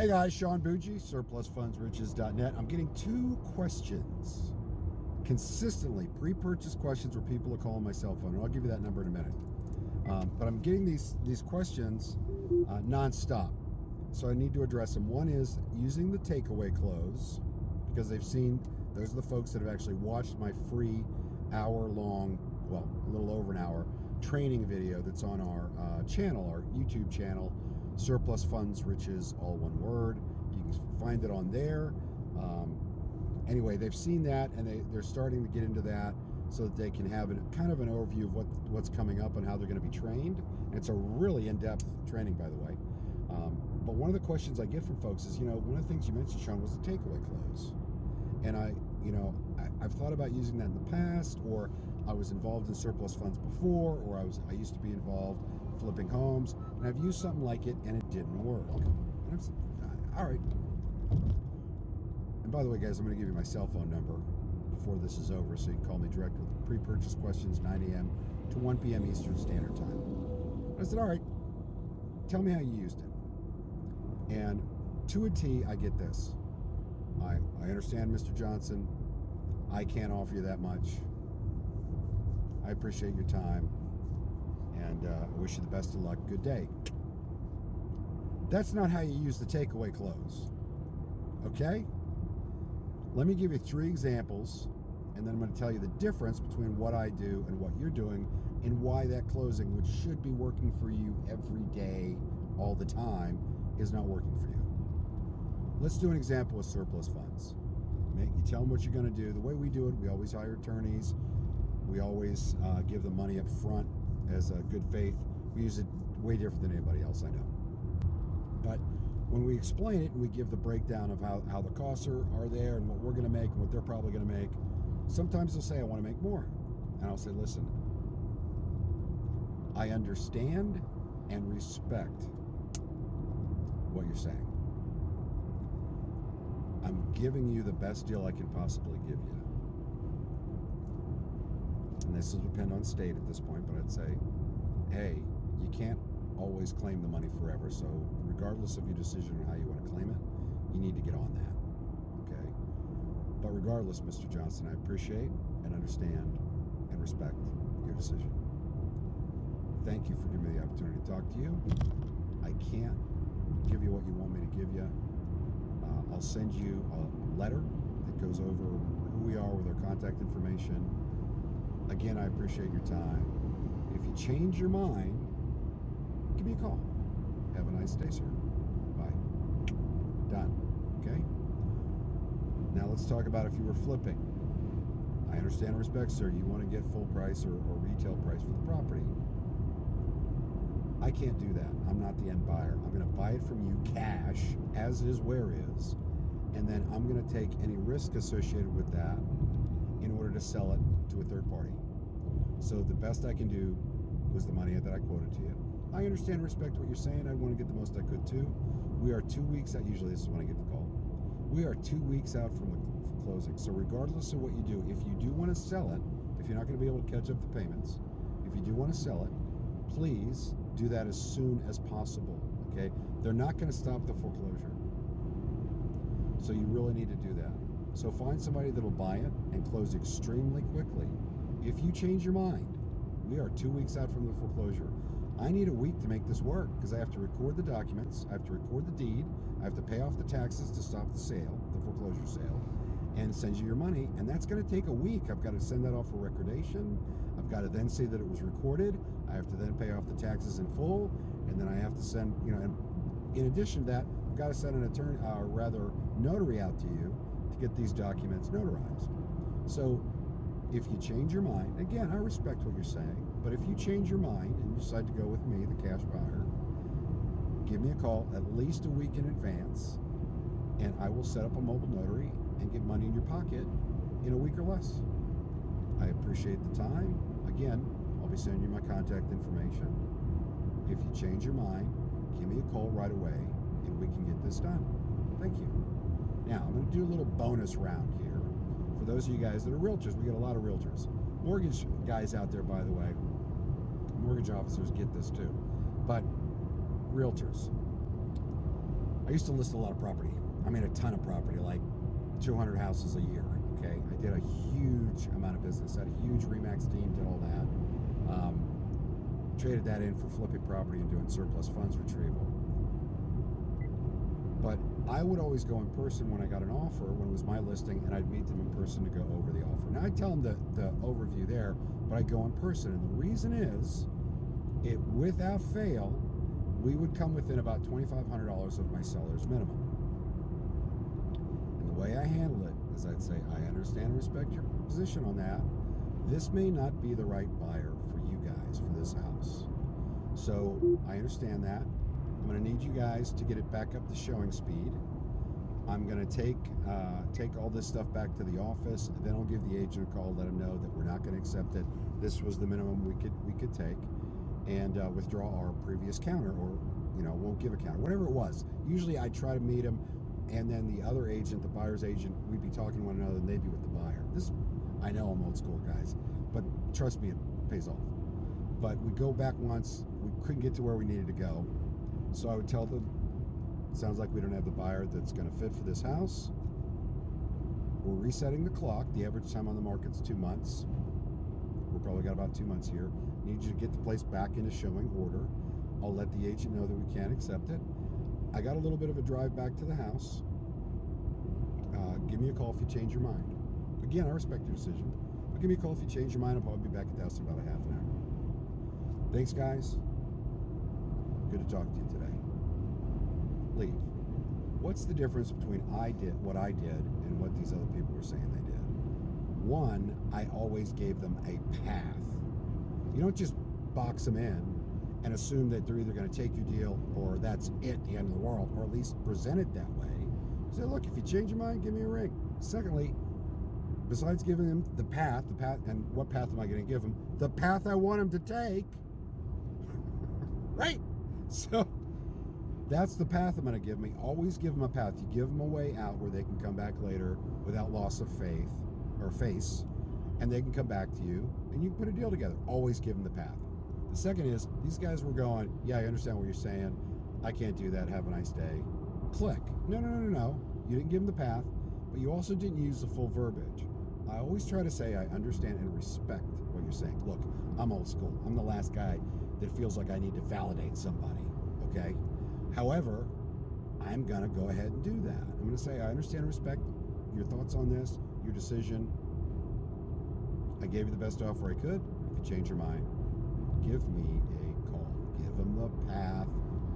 Hey guys, Sean Bougie, surplusfundsriches.net. I'm getting two questions consistently, pre-purchase questions where people are calling my cell phone, and I'll give you that number in a minute. But I'm getting these questions nonstop, so I need to address them. One is using the takeaway close, because they've seen, those are the folks that have actually watched my free hour-long, well, a little over an hour, training video that's on our channel, our YouTube channel, Surplus Funds Riches, all one word. You can find it on there. Anyway, they've seen that, and they're starting to get into that so that they can have kind of an overview of what's coming up and how they're going to be trained. And it's a really in-depth training, by the way. But one of the questions I get from folks is, one of the things you mentioned, Sean, was the takeaway close. And I've thought about using that in the past, or I was involved in surplus funds before, or I used to be involved flipping homes, and I've used something like it and it didn't work. And I'm saying, all right. And by the way, guys, I'm going to give you my cell phone number before this is over, so you can call me direct with pre-purchase questions, 9 a.m. to 1 p.m. Eastern Standard Time. I said, all right, tell me how you used it. And to a T, I get this. I understand, Mr. Johnson. I can't offer you that much. I appreciate your time, and I wish you the best of luck. Good day. That's not how you use the takeaway close. Okay? Let me give you 3 examples, and then I'm going to tell you the difference between what I do and what you're doing, and why that closing, which should be working for you every day, all the time, is not working for you. Let's do an example with surplus funds. You tell them what you're going to do. The way we do it, we always hire attorneys. We always give them money up front as a good faith. We use it way different than anybody else I know. But when we explain it and we give the breakdown of how the costs are there and what we're going to make and what they're probably going to make, sometimes they'll say, I want to make more. And I'll say, listen, I understand and respect what you're saying. I'm giving you the best deal I can possibly give you. And this will depend on state at this point, but I'd say, hey, you can't always claim the money forever, so regardless of your decision on how you want to claim it, you need to get on that, okay? But regardless, Mr. Johnson, I appreciate and understand and respect your decision. Thank you for giving me the opportunity to talk to you. I can't give you what you want me to give you. I'll send you a letter that goes over who we are with our contact information. Again, I appreciate your time. If you change your mind, give me a call. Have a nice day, sir. Bye. Done. Okay? Now let's talk about if you were flipping. I understand and respect, sir. You want to get full price or retail price for the property. I can't do that. I'm not the end buyer. I'm going to buy it from you cash, as is where is, and then I'm going to take any risk associated with that in order to sell it to a third party. So the best I can do was the money that I quoted to you. I understand and respect what you're saying. I want to get the most I could too. We are 2 weeks out. Usually this is when I get the call. We are 2 weeks out from the closing. So regardless of what you do, if you do want to sell it, if you're not going to be able to catch up the payments, if you do want to sell it, please do that as soon as possible, okay? They're not going to stop the foreclosure. So you really need to do that. So find somebody that'll buy it and close extremely quickly. If you change your mind, we are 2 weeks out from the foreclosure. I need a week to make this work because I have to record the documents, I have to record the deed, I have to pay off the taxes to stop the sale, the foreclosure sale, and send you your money, and that's going to take a week. I've got to send that off for recordation. I've got to then say that it was recorded. I have to then pay off the taxes in full, and then I have to send, and in addition to that, I've got to send an attorney, notary out to you to get these documents notarized. So if you change your mind, again, I respect what you're saying, but if you change your mind and you decide to go with me, the cash buyer, give me a call at least a week in advance, and I will set up a mobile notary and get money in your pocket in a week or less. I appreciate the time. Again, I'll be sending you my contact information. If you change your mind, give me a call right away and we can get this done. Thank you. Now, I'm going to do a little bonus round here. For those of you guys that are realtors, we get a lot of realtors. Mortgage guys out there, by the way, mortgage officers get this too. But realtors, I used to list a lot of property. I mean, a ton of property, like 200 houses a year. Okay, I did a huge amount of business. Had a huge Remax team, did all that. Traded that in for flipping property and doing surplus funds retrieval. But I would always go in person when I got an offer, when it was my listing, and I'd meet them in person to go over the offer. Now, I'd tell them the overview there, but I'd go in person. And the reason is, without fail, we would come within about $2,500 of my seller's minimum. And the way I handle it is I'd say, I understand and respect your position on that. This may not be the right buyer for you guys for this house. So I understand that. I'm going to need you guys to get it back up to showing speed. I'm going to take all this stuff back to the office, and then I'll give the agent a call, let him know that we're not going to accept it. This was the minimum we could take, and withdraw our previous counter, or won't give a counter, whatever it was. Usually I try to meet him, and then the other agent, the buyer's agent, we'd be talking to one another, and they'd be with the buyer. I know I'm old school, guys, but trust me, it pays off. But we go back once, we couldn't get to where we needed to go. So I would tell them, sounds like we don't have the buyer that's going to fit for this house. We're resetting the clock. The average time on the market's 2 months. We've probably got about 2 months here. Need you to get the place back into showing order. I'll let the agent know that we can't accept it. I got a little bit of a drive back to the house. Give me a call if you change your mind. Again, I respect your decision. But give me a call if you change your mind. I'll probably be back at the house in about a half an hour. Thanks, guys. Good to talk to you today. Leave. What's the difference between what I did and what these other people were saying they did? One, I always gave them a path. You don't just box them in and assume that they're either going to take your deal or that's it, the end of the world, or at least present it that way. Say, look, if you change your mind, give me a ring. Secondly, besides giving them the path, and what path am I going to give them? The path I want them to take. Right? So that's the path I'm going to give them. Always give them a path. You give them a way out where they can come back later without loss of faith or face, and they can come back to you, and you can put a deal together. Always give them the path. The second is, these guys were going, yeah, I understand what you're saying. I can't do that. Have a nice day. Click. No. You didn't give them the path, but you also didn't use the full verbiage. I always try to say I understand and respect what you're saying. Look, I'm old school. I'm the last guy that feels like I need to validate somebody, okay? However, I'm going to go ahead and do that. I'm going to say I understand and respect your thoughts on this, your decision. I gave you the best offer I could. If you change your mind, give me a call. Give them the path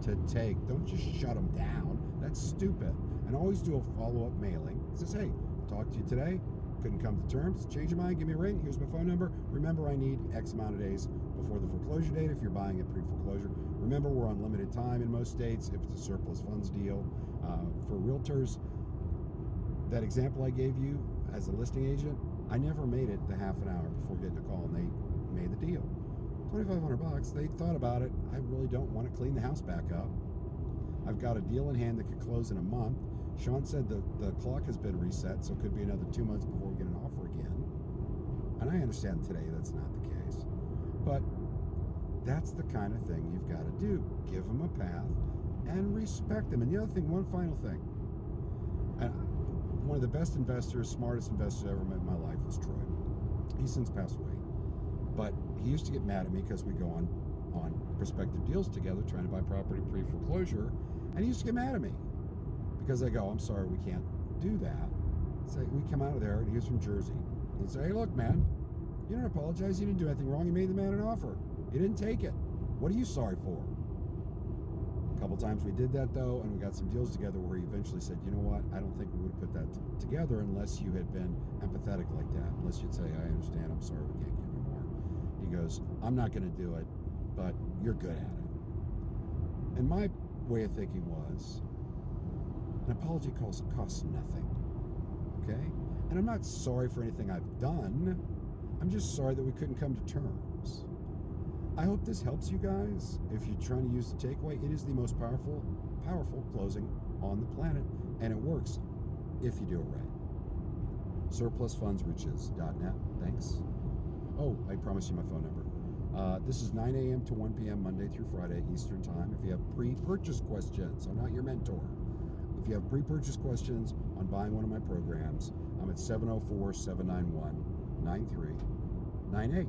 to take. Don't just shut them down. That's stupid. And always do a follow-up mailing. It says, hey, talked to you today. Couldn't come to terms. Change your mind. Give me a ring. Here's my phone number. Remember, I need X amount of days before the foreclosure date if you're buying it pre-foreclosure. Remember, we're on limited time in most states if it's a surplus funds deal. For realtors, that example I gave you as a listing agent, I never made it the half an hour before getting a call, and they made the deal. $2,500. They thought about it. I really don't want to clean the house back up. I've got a deal in hand that could close in a month. Sean said the clock has been reset, so it could be another 2 months before we get an offer again. And I understand today that's not the case. But that's the kind of thing you've got to do. Give them a path and respect them. And the other thing, one final thing. One of the best investors, smartest investors I ever met in my life was Troy. He's since passed away. But he used to get mad at me because we go on prospective deals together trying to buy property pre-foreclosure. And he used to get mad at me because I go, I'm sorry, we can't do that. So we come out of there, and he was from Jersey. He'd say, hey, look, man, you don't apologize. You didn't do anything wrong. You made the man an offer. You didn't take it. What are you sorry for? A couple times we did that, though, and we got some deals together where he eventually said, you know what, I don't think we would have put that together unless you had been empathetic like that, unless you'd say, I understand, I'm sorry, we can't give you more. He goes, I'm not going to do it, but you're good at it. And my way of thinking was, an apology costs nothing, okay? And I'm not sorry for anything I've done. I'm just sorry that we couldn't come to terms. I hope this helps you guys. If you're trying to use the takeaway, it is the most powerful closing on the planet, and it works if you do it right. Surplusfundsriches.net. Thanks. Oh, I promised you my phone number. This is 9 a.m. to 1 p.m. Monday through Friday Eastern Time. If you have pre-purchase questions, I'm not your mentor. If you have pre-purchase questions on buying one of my programs, I'm at 704-791-9398.